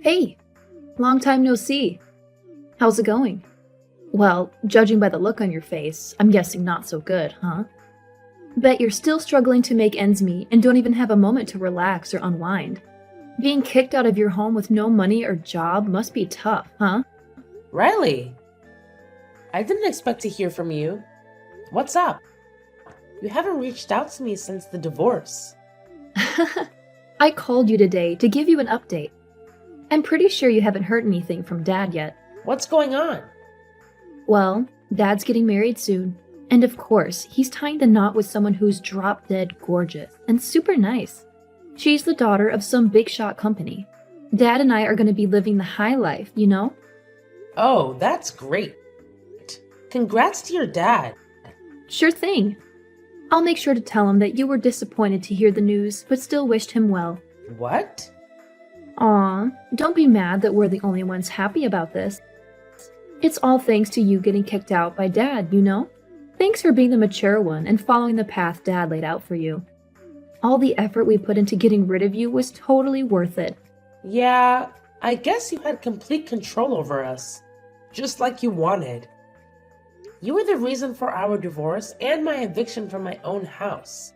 Hey, long time no see. How's it going? Well, judging by the look on your face, I'm guessing not so good, huh? Bet you're still struggling to make ends meet and don't even have a moment to relax or unwind. Being kicked out of your home with no money or job must be tough, huh? Riley, I didn't expect to hear from you. What's up? You haven't reached out to me since the divorce. I called you today to give you an update. I'm pretty sure you haven't heard anything from Dad yet. What's going on? Well, Dad's getting married soon. And of course, he's tying the knot with someone who's drop dead gorgeous and super nice. She's the daughter of some big shot company. Dad and I are going to be living the high life, you know? Oh, that's great. Congrats to your dad. Sure thing. I'll make sure to tell him that you were disappointed to hear the news, but still wished him well. What? Aw, don't be mad that we're the only ones happy about this. It's all thanks to you getting kicked out by Dad, you know? Thanks for being the mature one and following the path Dad laid out for you. All the effort we put into getting rid of you was totally worth it. Yeah, I guess you had complete control over us. Just like you wanted. You were the reason for our divorce and my eviction from my own house.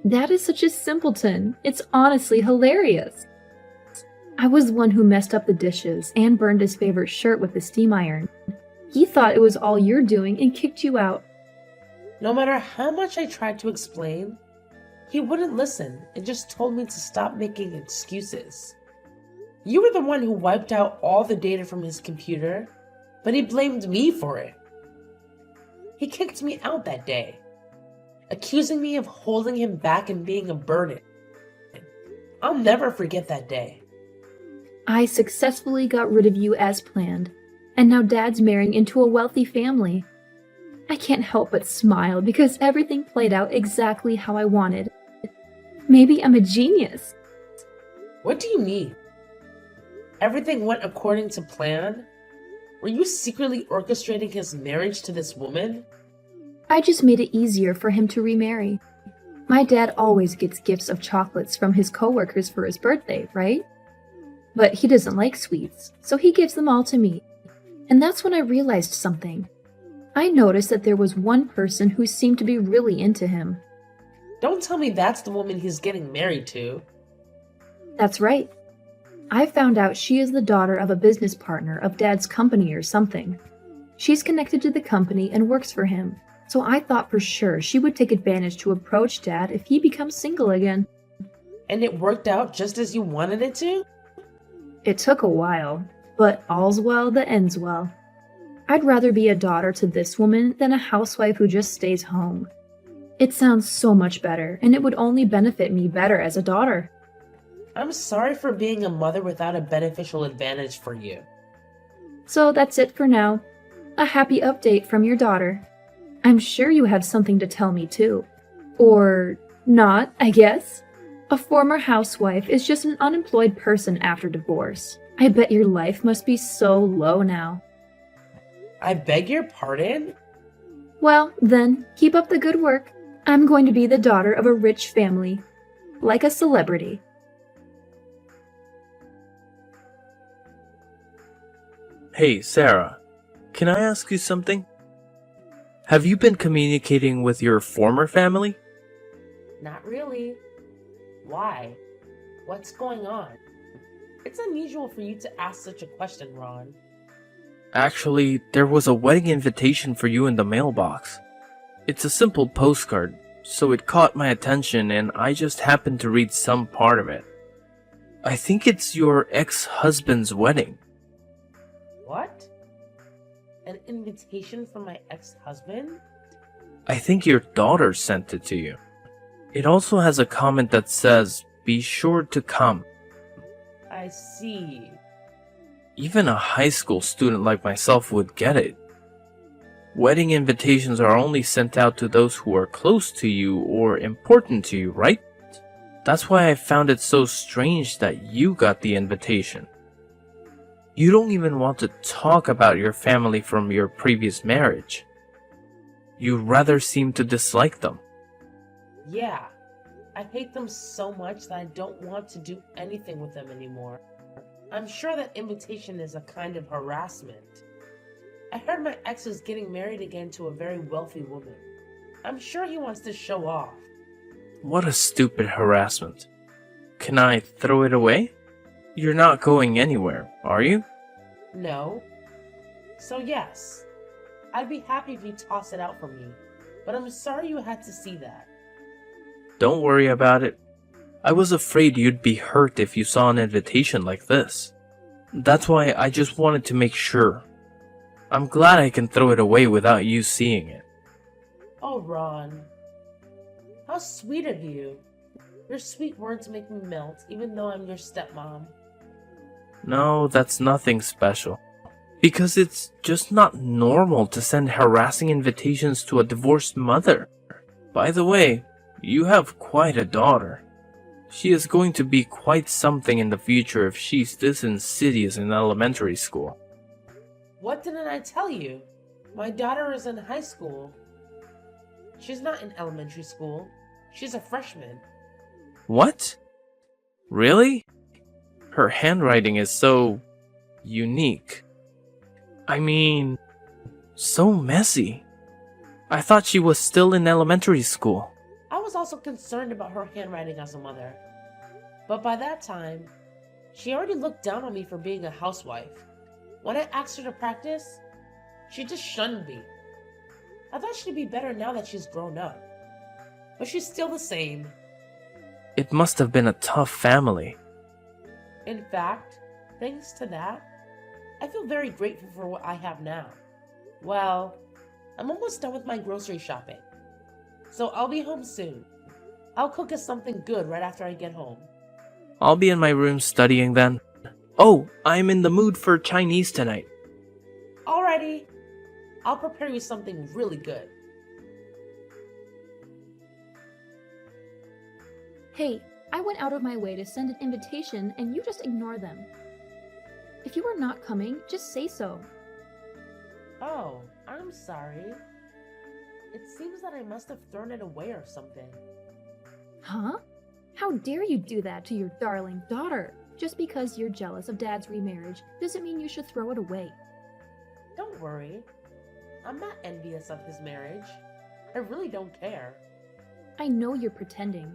Dad is such a simpleton. It's honestly hilarious. I was the one who messed up the dishes and burned his favorite shirt with the steam iron. He thought it was all you're doing and kicked you out. No matter how much I tried to explain, he wouldn't listen and just told me to stop making excuses. You were the one who wiped out all the data from his computer, but he blamed me for it. He kicked me out that day, accusing me of holding him back and being a burden. I'll never forget that day. I successfully got rid of you as planned, and now Dad's marrying into a wealthy family. I can't help but smile because everything played out exactly how I wanted. Maybe I'm a genius. What do you mean? Everything went according to plan? Were you secretly orchestrating his marriage to this woman? I just made it easier for him to remarry. My dad always gets gifts of chocolates from his coworkers for his birthday, right? But he doesn't like sweets, so he gives them all to me. And that's when I realized something. I noticed that there was one person who seemed to be really into him. Don't tell me that's the woman he's getting married to. That's right. I found out she is the daughter of a business partner of Dad's company or something. She's connected to the company and works for him, so I thought for sure she would take advantage to approach Dad if he becomes single again. And it worked out just as you wanted it to? It took a while, but all's well that ends well. I'd rather be a daughter to this woman than a housewife who just stays home. It sounds so much better, and it would only benefit me better as a daughter. I'm sorry for being a mother without a beneficial advantage for you. So that's it for now. A happy update from your daughter. I'm sure you have something to tell me too. Or not, I guess. A former housewife is just an unemployed person after divorce. I bet your life must be so low now. I beg your pardon? Well, then, keep up the good work. I'm going to be the daughter of a rich family. Like a celebrity. Hey, Sarah, can I ask you something? Have you been communicating with your former family? Not really. Why? What's going on? It's unusual for you to ask such a question, Ron. Actually, there was a wedding invitation for you in the mailbox. It's a simple postcard, so it caught my attention and I just happened to read some part of it. I think it's your ex-husband's wedding. What? An invitation from my ex-husband? I think your daughter sent it to you. It also has a comment that says, "Be sure to come." I see. Even a high school student like myself would get it. Wedding invitations are only sent out to those who are close to you or important to you, right? That's why I found it so strange that you got the invitation. You don't even want to talk about your family from your previous marriage. You rather seem to dislike them. Yeah, I hate them so much that I don't want to do anything with them anymore. I'm sure that invitation is a kind of harassment. I heard my ex is getting married again to a very wealthy woman. I'm sure he wants to show off. What a stupid harassment. Can I throw it away? You're not going anywhere, are you? No. So yes, I'd be happy if you toss it out for me, but I'm sorry you had to see that. Don't worry about it. I was afraid you'd be hurt if you saw an invitation like this. That's why I just wanted to make sure. I'm glad I can throw it away without you seeing it. Oh, Ron. How sweet of you. Your sweet words make me melt, even though I'm your stepmom. No, that's nothing special. Because it's just not normal to send harassing invitations to a divorced mother. By the way, you have quite a daughter. She is going to be quite something in the future if she's this insidious in elementary school. What didn't I tell you? My daughter is in high school. She's not in elementary school. She's a freshman. What? Really? Her handwriting is so unique. I mean, so messy. I thought she was still in elementary school. I was also concerned about her handwriting as a mother. But by that time, she already looked down on me for being a housewife. When I asked her to practice, she just shunned me. I thought she'd be better now that she's grown up. But she's still the same. It must have been a tough family. In fact, thanks to that, I feel very grateful for what I have now. Well, I'm almost done with my grocery shopping. So I'll be home soon. I'll cook us something good right after I get home. I'll be in my room studying then. Oh, I'm in the mood for Chinese tonight. Alrighty. I'll prepare you something really good. Hey, I went out of my way to send an invitation and you just ignore them. If you are not coming, just say so. Oh, I'm sorry. It seems that I must have thrown it away or something. Huh? How dare you do that to your darling daughter? Just because you're jealous of Dad's remarriage doesn't mean you should throw it away. Don't worry. I'm not envious of his marriage. I really don't care. I know you're pretending.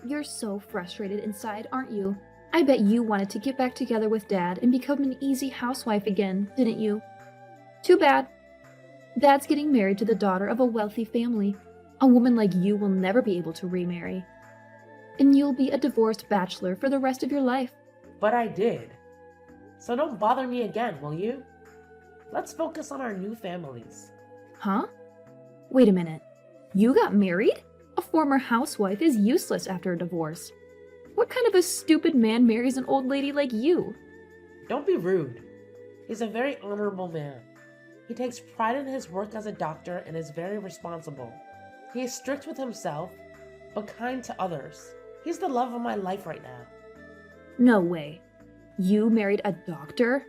You're so frustrated inside, aren't you? I bet you wanted to get back together with Dad and become an easy housewife again, didn't you? Too bad. Dad's getting married to the daughter of a wealthy family. A woman like you will never be able to remarry. And you'll be a divorced bachelor for the rest of your life. But I did. So don't bother me again, will you? Let's focus on our new families. Huh? Wait a minute. You got married? A former housewife is useless after a divorce. What kind of a stupid man marries an old lady like you? Don't be rude. He's a very honorable man. He takes pride in his work as a doctor and is very responsible. He is strict with himself, but kind to others. He's the love of my life right now. No way. You married a doctor?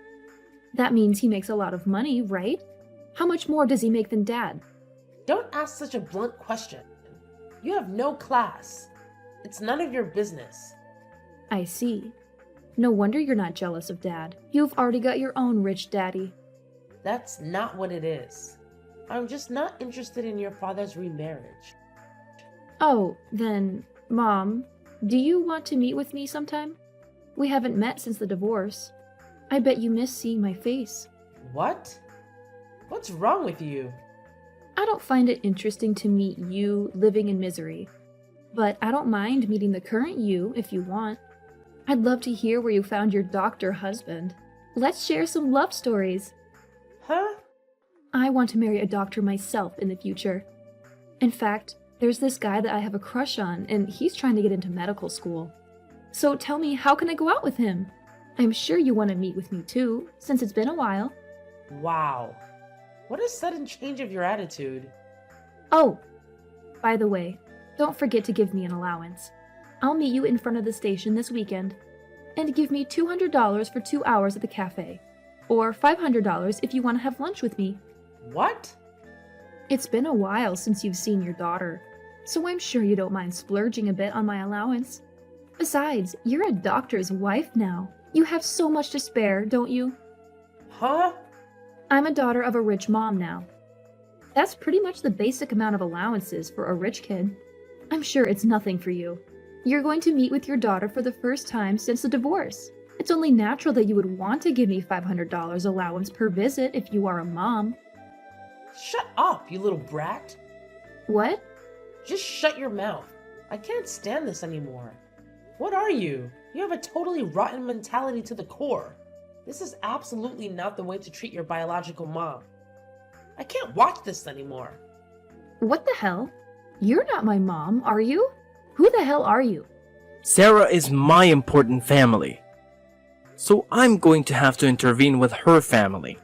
That means he makes a lot of money, right? How much more does he make than Dad? Don't ask such a blunt question. You have no class. It's none of your business. I see. No wonder you're not jealous of Dad. You've already got your own rich daddy. That's not what it is. I'm just not interested in your father's remarriage. Oh, then, Mom, do you want to meet with me sometime? We haven't met since the divorce. I bet you miss seeing my face. What? What's wrong with you? I don't find it interesting to meet you living in misery, but I don't mind meeting the current you if you want. I'd love to hear where you found your doctor husband. Let's share some love stories. Huh? I want to marry a doctor myself in the future. In fact, there's this guy that I have a crush on, and he's trying to get into medical school. So tell me, how can I go out with him? I'm sure you want to meet with me too, since it's been a while. Wow. What a sudden change of your attitude. Oh, by the way, don't forget to give me an allowance. I'll meet you in front of the station this weekend, and give me $200 for 2 hours at the cafe, or $500 if you want to have lunch with me. What? It's been a while since you've seen your daughter, so I'm sure you don't mind splurging a bit on my allowance. Besides, you're a doctor's wife now. You have so much to spare, don't you? Huh? I'm a daughter of a rich mom now. That's pretty much the basic amount of allowances for a rich kid. I'm sure it's nothing for you. You're going to meet with your daughter for the first time since the divorce. It's only natural that you would want to give me $500 allowance per visit if you are a mom. Shut up, you little brat. What? Just shut your mouth. I can't stand this anymore. What are you? You have a totally rotten mentality to the core. This is absolutely not the way to treat your biological mom. I can't watch this anymore. What the hell? You're not my mom, are you? Who the hell are you? Sarah is my important family. So I'm going to have to intervene with her family.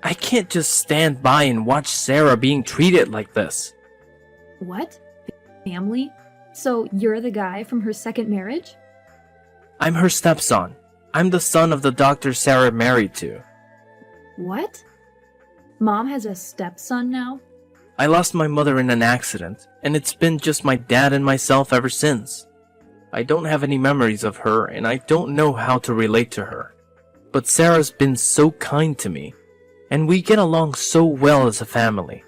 I can't just stand by and watch Sarah being treated like this. What? Family? So you're the guy from her second marriage? I'm her stepson. I'm the son of the doctor Sarah married to. What? Mom has a stepson now? I lost my mother in an accident, and it's been just my dad and myself ever since. I don't have any memories of her, and I don't know how to relate to her. But Sarah's been so kind to me, and we get along so well as a family.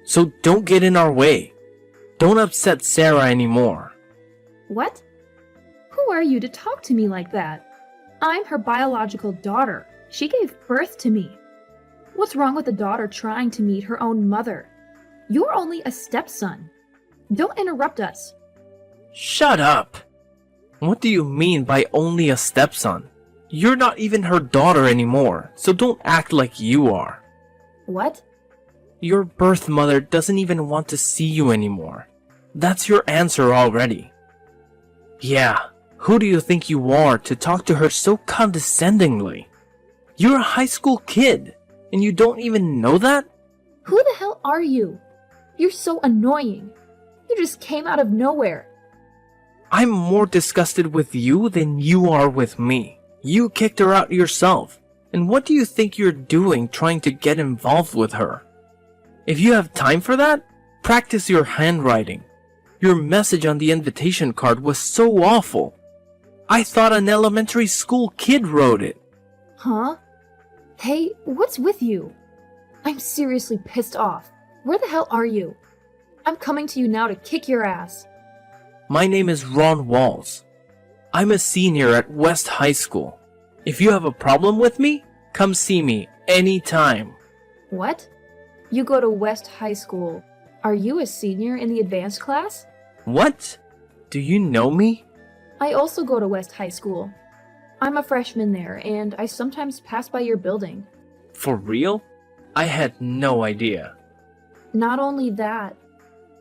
So don't get in our way. Don't upset Sarah anymore. What? Who are you to talk to me like that? I'm her biological daughter. She gave birth to me. What's wrong with a daughter trying to meet her own mother? You're only a stepson. Don't interrupt us. Shut up! What do you mean by only a stepson? You're not even her daughter anymore, so don't act like you are. What? Your birth mother doesn't even want to see you anymore. That's your answer already. Yeah, who do you think you are to talk to her so condescendingly? You're a high school kid, and you don't even know that? Who the hell are you? You're so annoying. You just came out of nowhere. I'm more disgusted with you than you are with me. You kicked her out yourself. And what do you think you're doing trying to get involved with her? If you have time for that, practice your handwriting. Your message on the invitation card was so awful. I thought an elementary school kid wrote it. Huh? Hey, what's with you? I'm seriously pissed off. Where the hell are you? I'm coming to you now to kick your ass. My name is Ron Walls. I'm a senior at West High School. If you have a problem with me, come see me anytime. What? You go to West High School. Are you a senior in the advanced class? What? Do you know me? I also go to West High School. I'm a freshman there, and I sometimes pass by your building. For real? I had no idea. Not only that,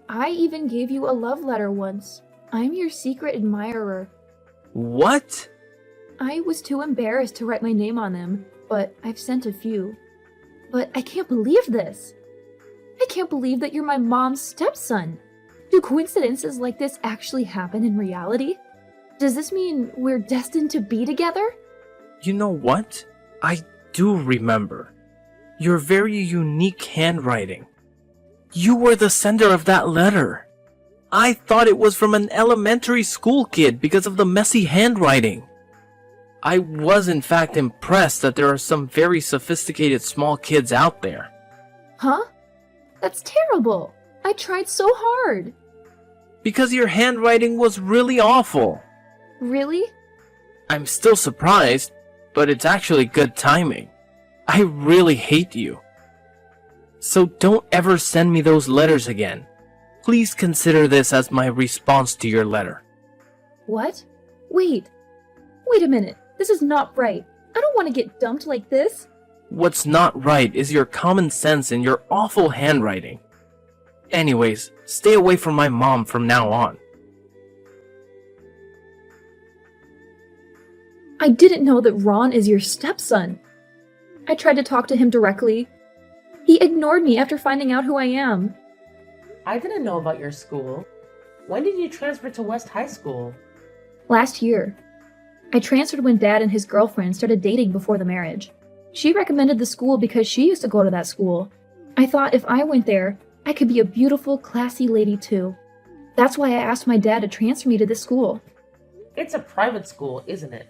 I even gave you a love letter once. I'm your secret admirer. What? I was too embarrassed to write my name on them, but I've sent a few. But I can't believe this. I can't believe that you're my mom's stepson. Do coincidences like this actually happen in reality? Does this mean we're destined to be together? You know what? I do remember. Your very unique handwriting. You were the sender of that letter. I thought it was from an elementary school kid because of the messy handwriting. I was in fact impressed that there are some very sophisticated small kids out there. Huh? That's terrible. I tried so hard. Because your handwriting was really awful. Really? I'm still surprised, but it's actually good timing. I really hate you. So don't ever send me those letters again. Please consider this as my response to your letter. What? Wait a minute. This is not right. I don't want to get dumped like this. What's not right is your common sense and your awful handwriting. Anyways, stay away from my mom from now on. I didn't know that Ron is your stepson. I tried to talk to him directly. He ignored me after finding out who I am. I didn't know about your school. When did you transfer to West High School? Last year. I transferred when Dad and his girlfriend started dating before the marriage. She recommended the school because she used to go to that school. I thought if I went there, I could be a beautiful, classy lady too. That's why I asked my dad to transfer me to this school. It's a private school, isn't it?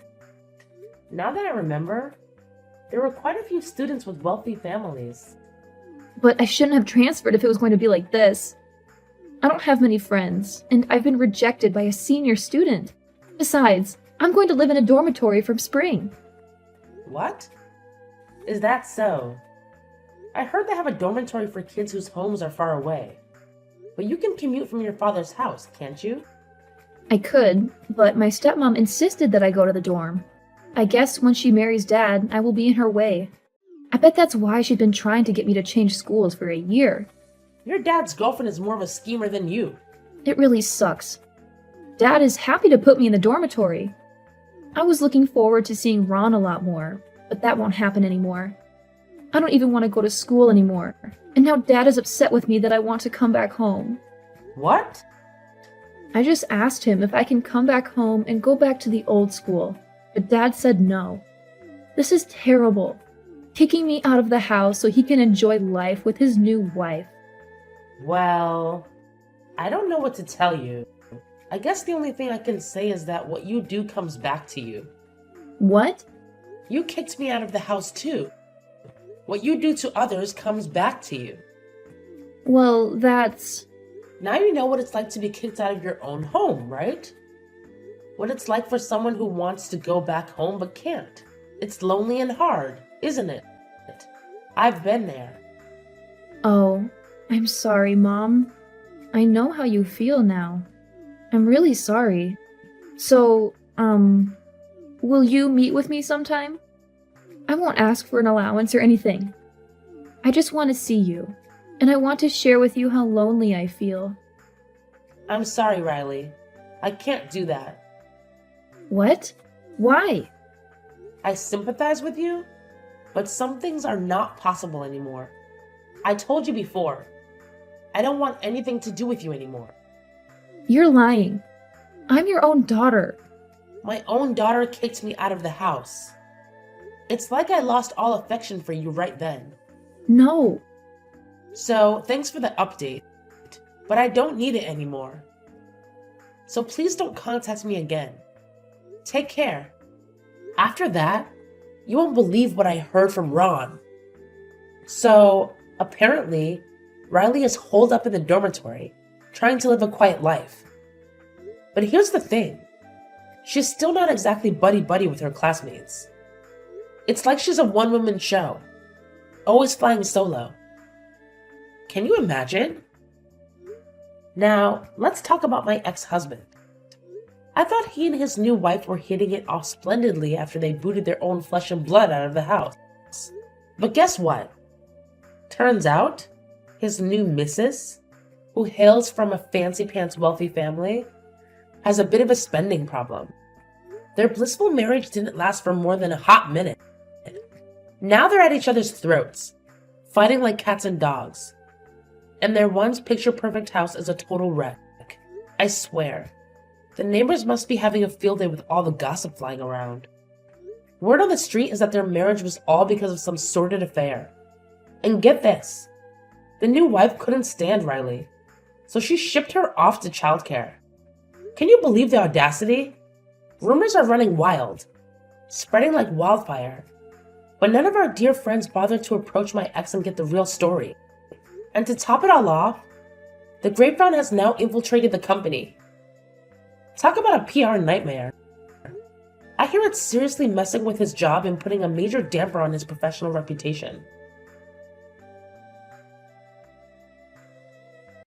Now that I remember, there were quite a few students with wealthy families. But I shouldn't have transferred if it was going to be like this. I don't have many friends, and I've been rejected by a senior student. Besides, I'm going to live in a dormitory from spring. What? Is that so? I heard they have a dormitory for kids whose homes are far away. But you can commute from your father's house, can't you? I could, but my stepmom insisted that I go to the dorm. I guess when she marries Dad, I will be in her way. I bet that's why she'd been trying to get me to change schools for a year. Your dad's girlfriend is more of a schemer than you. It really sucks. Dad is happy to put me in the dormitory. I was looking forward to seeing Ron a lot more, but that won't happen anymore. I don't even want to go to school anymore, and now Dad is upset with me that I want to come back home. What? I just asked him if I can come back home and go back to the old school, but Dad said no. This is terrible. Kicking me out of the house so he can enjoy life with his new wife. Well, I don't know what to tell you. I guess the only thing I can say is that what you do comes back to you. What? You kicked me out of the house too. What you do to others comes back to you. Well, that's... Now you know what it's like to be kicked out of your own home, right? What it's like for someone who wants to go back home but can't. It's lonely and hard, isn't it? I've been there. Oh, I'm sorry, Mom. I know how you feel now. I'm really sorry. So, will you meet with me sometime? I won't ask for an allowance or anything. I just want to see you, and I want to share with you how lonely I feel. I'm sorry, Riley. I can't do that. What? Why? I sympathize with you, but some things are not possible anymore. I told you before. I don't want anything to do with you anymore. You're lying. I'm your own daughter. My own daughter kicked me out of the house. It's like I lost all affection for you right then. No. So, thanks for the update, but I don't need it anymore. So please don't contact me again. Take care. After that, you won't believe what I heard from Ron. So, apparently, Riley is holed up in the dormitory, trying to live a quiet life. But here's the thing. She's still not exactly buddy-buddy with her classmates. It's like she's a one-woman show, always flying solo. Can you imagine? Now, let's talk about my ex-husband. I thought he and his new wife were hitting it off splendidly after they booted their own flesh and blood out of the house. But guess what? Turns out, his new missus, who hails from a fancy-pants wealthy family, has a bit of a spending problem. Their blissful marriage didn't last for more than a hot minute. Now they're at each other's throats, fighting like cats and dogs. And their once picture-perfect house is a total wreck. I swear. The neighbors must be having a field day with all the gossip flying around. Word on the street is that their marriage was all because of some sordid affair. And get this. The new wife couldn't stand Riley, so she shipped her off to childcare. Can you believe the audacity? Rumors are running wild, spreading like wildfire. But none of our dear friends bothered to approach my ex and get the real story. And to top it all off, the grapevine has now infiltrated the company. Talk about a PR nightmare. I hear it's seriously messing with his job and putting a major damper on his professional reputation.